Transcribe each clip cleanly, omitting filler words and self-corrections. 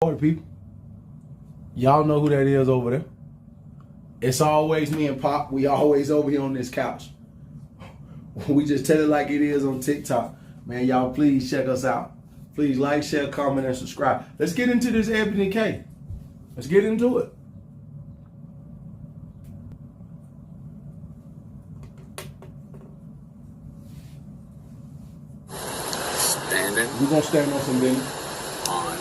Party people. Y'all know who that is over there. It's always me and Pop. We always over here on this couch. We just tell it like it is on TikTok. Man, y'all please check us out. Please like, share, comment, and subscribe. Let's get into this Ebony K. Let's get into it. We're going to stand on some business. On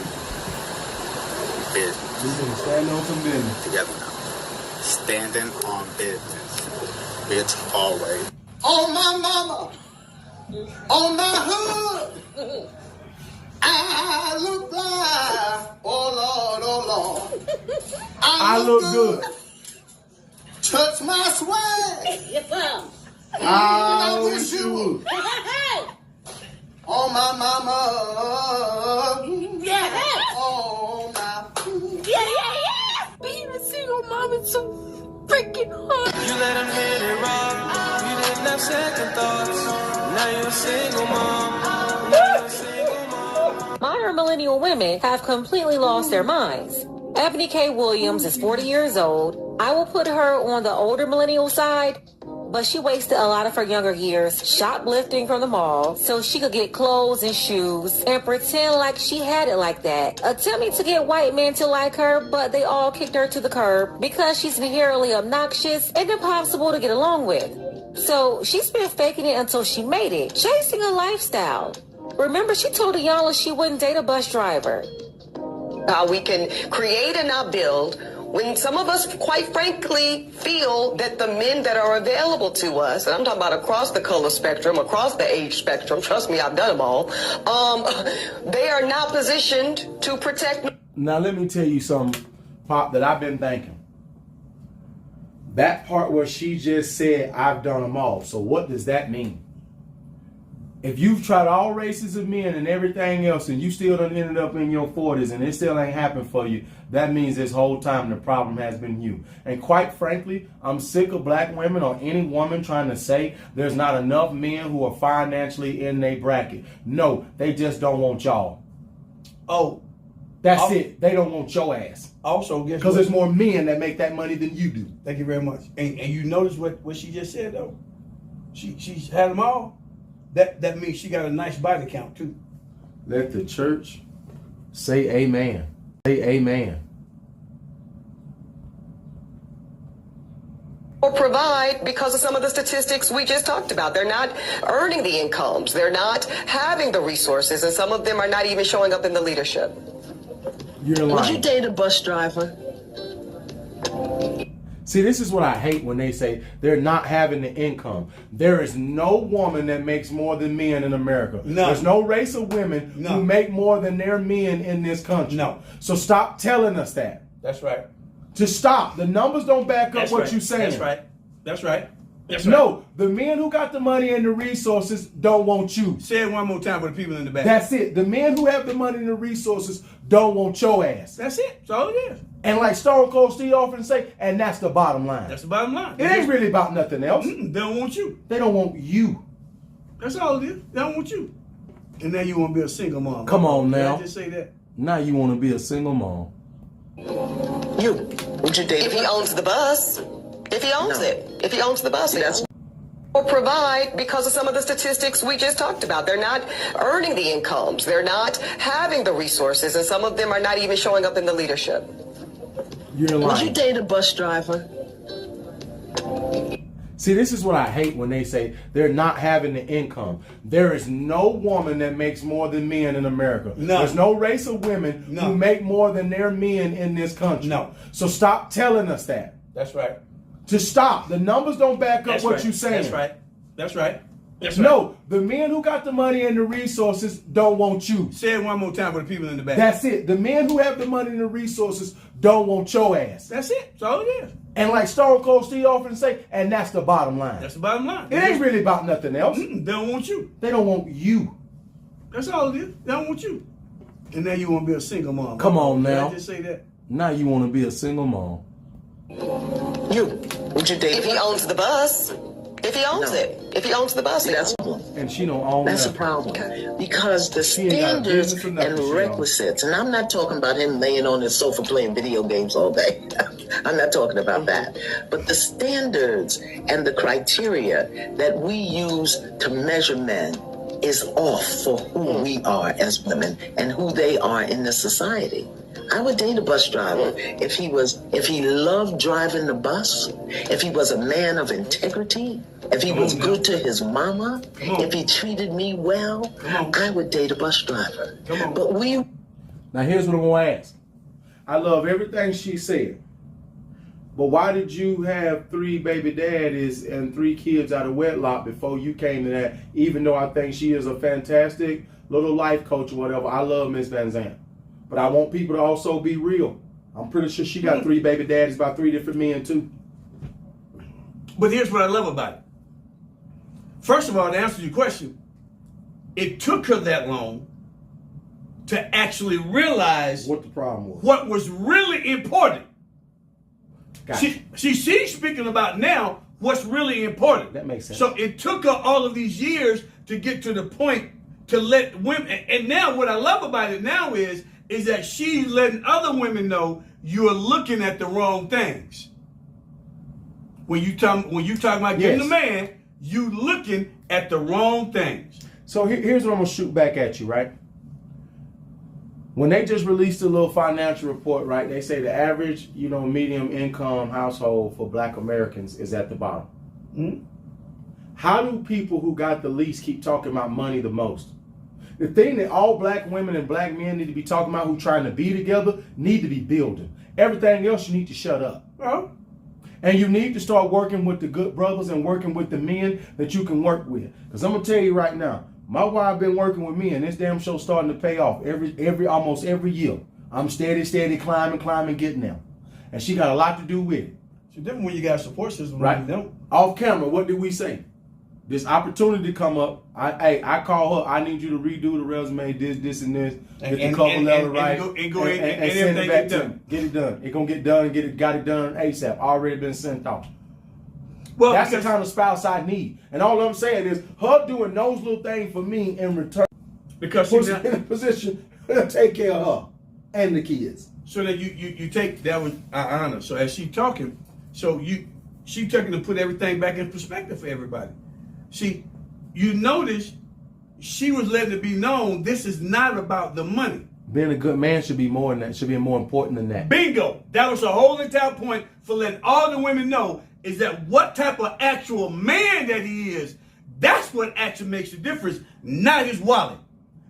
business. We're going to stand on some business. Together now. Standing on business. Bitch, always. On my mama. On my hood. I look blind. Oh, Lord, oh, Lord. I look good. Touch my swag. Yes, sir. I wish you would. On my mama. Yeah. On my. Yeah. Being a single mom is so freaking hard. You let him hit it wrong. You didn't have second thoughts. Now you're a single mom. Modern millennial women have completely lost their minds. Eboni K. Williams is 40 years old. I will put her on the older millennial side, but she wasted a lot of her younger years shoplifting from the mall so she could get clothes and shoes and pretend like she had it like that. Attempting to get white men to like her, but they all kicked her to the curb because she's inherently obnoxious and impossible to get along with. So she's been faking it until she made it, chasing a lifestyle. Remember, she told Ayala she wouldn't date a bus driver. How we can create and not build when some of us, quite frankly, feel that the men that are available to us, and I'm talking about across the color spectrum, across the age spectrum, trust me, I've done them all, they are not positioned to protect. Now, let me tell you something, Pop, that I've been thinking. That part where she just said, I've done them all. So what does that mean? If you've tried all races of men and everything else and you still done ended up in your 40s and it still ain't happened for you, that means this whole time the problem has been you. And quite frankly, I'm sick of black women or any woman trying to say there's not enough men who are financially in their bracket. No, they just don't want y'all. Oh. That's it. They don't want your ass. Also, guess because what? there's more men that make that money than you do. Thank you very much. And you notice what she just said, though? She's had them all. That means she got a nice body count, too. Let the church say amen. Say amen. Or provide because of some of the statistics we just talked about. They're not earning the incomes. They're not having the resources. And some of them are not even showing up in the leadership. You're lying. Would you date a bus driver? See, this is what I hate when they say they're not having the income. There is no woman that makes more than men in America. No. There's no race of women who make more than their men in this country. No. So stop telling us that. That's right. Just stop. The numbers don't back up That's what right. you're saying. That's right. That's right. That's right. No, the men who got the money and the resources don't want you. Say it one more time for the people in the back. That's it. The men who have the money and the resources don't want your ass. That's it. That's all it is. And like Stone Cold Steve often say, and that's the bottom line. That's the bottom line. It ain't really about nothing else. They don't want you. They don't want you. That's all it is. They don't want you. And now you want to be a single mom. Come on now. Did I just say that? Now you want to be a single mom. You. Would you date? If he owns the bus. If he owns it. If he owns the bus. That's or provide because of some of the statistics we just talked about. They're not earning the incomes. They're not having the resources. And some of them are not even showing up in the leadership. You're lying. Would you date a bus driver? See, this is what I hate when they say they're not having the income. There is no woman that makes more than men in America. No. There's no race of women who make more than their men in this country. No. So stop telling us that. That's right. Just stop. The numbers don't back up what right. you're saying. That's right. That's right. That's right. No, the men who got the money and the resources don't want you. Say it one more time for the people in the back. That's it. The men who have the money and the resources don't want your ass. That's it. That's all it is. And like Stone Cold Steve often say, and that's the bottom line. That's the bottom line. It ain't really about nothing else. They don't want you. They don't want you. That's all it is. They don't want you. And now you want to be a single mom. Come on now. Did I just say that? Now you want to be a single mom. You. Would you date? If he owns the bus. If he owns it, if he owns the bus, that's And she don't own That's a nothing. problem. Because the She ain't got a standards business or nothing, and she don't. requisites, and I'm not talking about him laying on his sofa playing video games all day. I'm not talking about that. But the standards and the criteria that we use to measure men is off for who we are as women and who they are in this society. I would date a bus driver if he loved driving the bus, if he was a man of integrity, if he was good to his mama, if he treated me well, I would date a bus driver. But Now here's what I'm gonna ask. I love everything she said. But why did you have 3 baby daddies and 3 kids out of wedlock before you came to that? Even though I think she is a fantastic little life coach or whatever, I love Miss Van Zandt. But I want people to also be real. I'm pretty sure she got 3 baby daddies by 3 different men too. But here's what I love about it. First of all, to answer your question, it took her that long to actually realize What the problem was. what was really important. Gotcha. She's speaking about now what's really important. That makes sense. So it took her all of these years to get to the point to let women, and now what I love about it now is that she's letting other women know you are looking at the wrong things. When you talk about getting a man, you looking at the wrong things. So here's what I'm gonna shoot back at you, right? When they just released a little financial report, right? They say the average, medium income household for Black Americans is at the bottom. Mm-hmm. How do people who got the least keep talking about money the most? The thing that all Black women and Black men need to be talking about who trying to be together need to be building. Everything else you need to shut up. Well, and you need to start working with the good brothers and working with the men that you can work with. Because I'm going to tell you right now, my wife been working with me and this damn show's starting to pay off almost every year. I'm steady climbing, getting there. And she got a lot to do with it. it's different when you got a support system. Right. When you don't. Off camera, what did we say? This opportunity come up. I call her. I need you to redo the resume, this, and this. Get the cover letter right, and go and send it everything back get to done. me. Get it done. It gonna get done. Got it done ASAP. Already been sent off. Well, That's the kind of spouse I need. And all I'm saying is her doing those little things for me in return because puts she's me in a position to take care of her and the kids. so that you take that one I honor. So as she talking, she taking to put everything back in perspective for everybody. See, you notice she was letting it be known this is not about the money. Being a good man should be more than that. Should be more important than that. Bingo. That was the whole entire point for letting all the women know is that what type of actual man that he is, that's what actually makes the difference, not his wallet.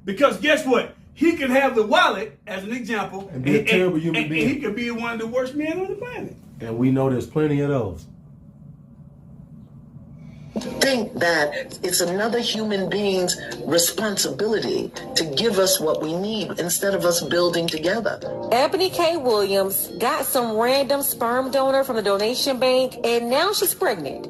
Because guess what? He can have the wallet, as an example, And be a terrible human being. And he could be one of the worst men on the planet. And we know there's plenty of those. think that it's another human being's responsibility to give us what we need instead of us building together. Eboni K. Williams got some random sperm donor from the donation bank, and now she's pregnant.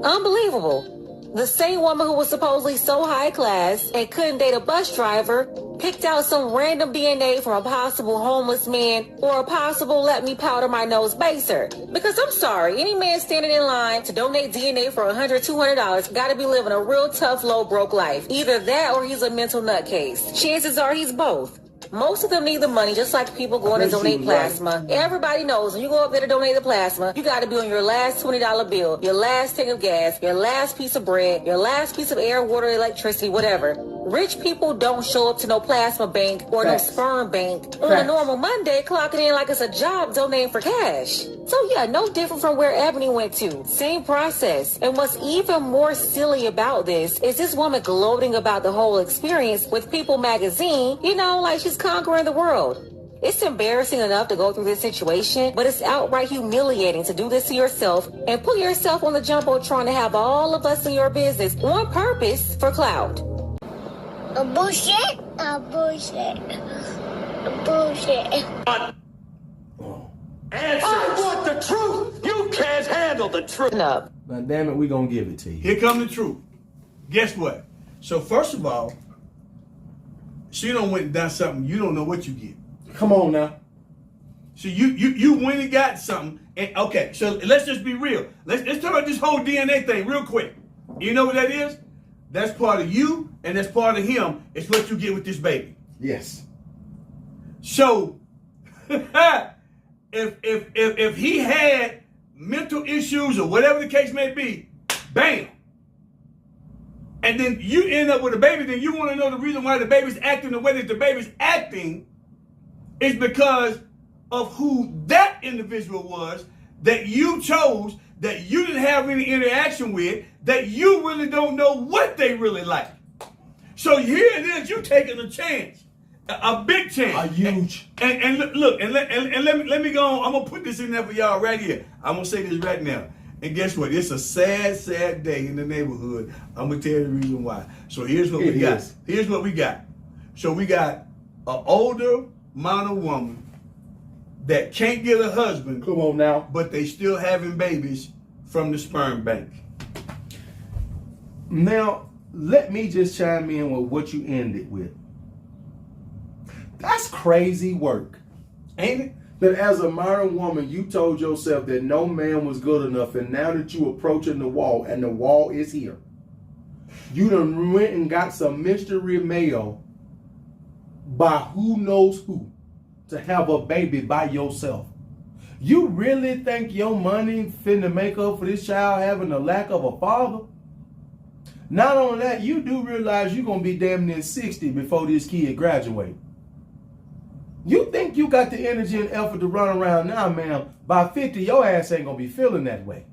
Unbelievable. The same woman who was supposedly so high class and couldn't date a bus driver picked out some random DNA from a possible homeless man or a possible let me powder my nose baser. Because I'm sorry, any man standing in line to donate DNA for $100, $200 gotta be living a real tough, low, broke life. Either that or he's a mental nutcase. Chances are he's both. Most of them need the money, just like people going to donate plasma. Everybody knows when you go up there to donate the plasma, you got to be on your last $20 bill, your last tank of gas, your last piece of bread, your last piece of air, water, electricity, whatever. Rich people don't show up to no plasma bank or no sperm bank on a normal Monday, clocking in like it's a job donating for cash. So yeah, no different from where Eboni went to. Same process. And what's even more silly about this is this woman gloating about the whole experience with People magazine, you know, like she's conquering the world. It's embarrassing enough to go through this situation, but it's outright humiliating to do this to yourself and put yourself on the jumbotron to have all of us in your business on purpose for clout. Bullshit. Bullshit. Bullshit. Answer. I want the truth. You can't handle the truth. Up. Now, damn it, we gonna give it to you. Here come the truth. Guess what? So first of all, she done went and done something. You don't know what you get. Come on now. So you went and got something. And okay, so let's just be real. Let's talk about this whole DNA thing real quick. You know what that is? That's part of you and that's part of him. It's what you get with this baby. Yes. So if he had mental issues or whatever the case may be, bam. And then you end up with a baby, then you want to know the reason why the baby's acting the way that the baby's acting is because of who that individual was that you chose, that you didn't have any interaction with, that you really don't know what they really like. So here it is, you taking a chance, a big chance, A huge. And look, and let me go on. I'm gonna put this in there for y'all right here. I'm gonna say this right now. And guess what? It's a sad, sad day in the neighborhood. I'm gonna tell you the reason why. So here's what we got. Here's what we got. So we got an older model woman that can't get a husband. Come on now. But they still having babies from the sperm bank. Now, let me just chime in with what you ended with. That's crazy work, ain't it? That as a modern woman, you told yourself that no man was good enough, and now that you approaching the wall, and the wall is here, you done went and got some mystery male by who knows who to have a baby by yourself. You really think your money finna make up for this child having a lack of a father? Not only that, you do realize you're gonna be damn near 60 before this kid graduates. You think you got the energy and effort to run around now, ma'am. By 50, your ass ain't gonna be feeling that way.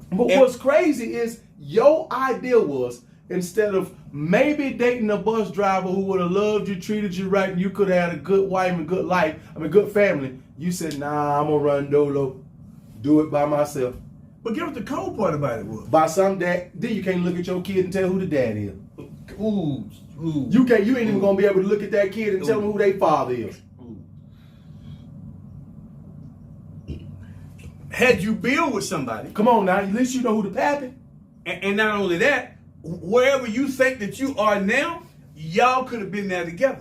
But what's crazy is your idea was, instead of maybe dating a bus driver who would have loved you, treated you right, and you could have had a good wife and good life, good family, you said, nah, I'm gonna run dolo, do it by myself. But guess what the cold part about it was? By some dad, then you can't look at your kid and tell who the dad is. Ooh. You ain't even gonna be able to look at that kid and tell them who their father is. Had you build with somebody, come on now, at least you know who the pappy. And not only that, wherever you think that you are now, y'all could have been there together.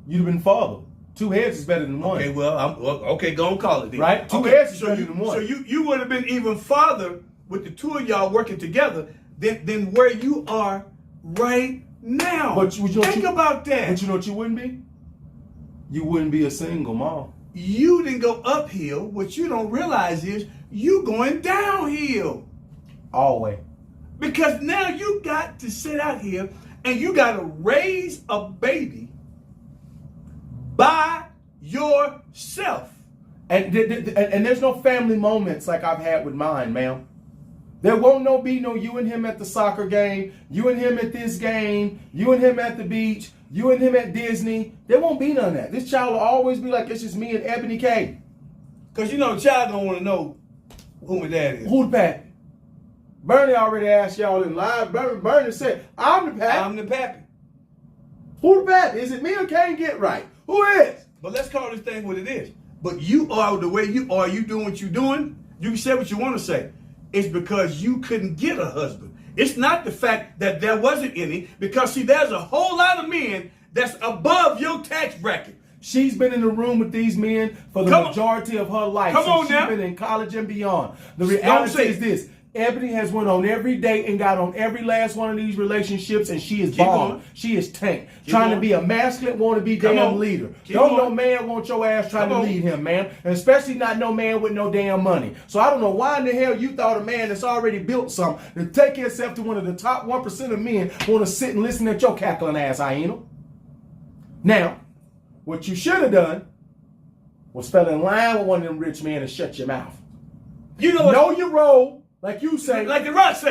You'd have been father. Two heads is better than one. Okay, okay, go and call it then. Right? Two heads is better than one. So you would have been even farther with the two of y'all working together than where you are right now. But think about that. But you know what you wouldn't be? You wouldn't be a single mom. You didn't go uphill. What you don't realize is you going downhill. Always. Because now you got to sit out here and you got to raise a baby by yourself. And there's no family moments like I've had with mine, ma'am. There won't be no you and him at the soccer game, you and him at this game, you and him at the beach, you and him at Disney. There won't be none of that. This child will always be like, it's just me and Ebony K. Because you know the child don't want to know who my dad is. Who the pappy? Bernie already asked y'all in live. Bernie said, I'm the pappy. I'm the pappy. Who the pappy? Is it me or can't get right? Who is? But let's call this thing what it is. But you are the way you are. You doing what you're doing. You can say what you want to say. It's because you couldn't get a husband. It's not the fact that there wasn't any. Because, see, there's a whole lot of men that's above your tax bracket. She's been in the room with these men for the majority of her life. She's been in college and beyond. The reality is this. Ebony has went on every date and got on every last one of these relationships, and she is bombed. She is tanked. Trying to be a masculine, want to be damn leader. Don't no man want your ass trying to lead him, man. And especially not no man with no damn money. So I don't know why in the hell you thought a man that's already built something to take yourself to one of the top 1% of men want to sit and listen at your cackling ass, hyena. Now, what you should have done was fell in line with one of them rich men and shut your mouth. You know your role. Like you say. Like the Rock say.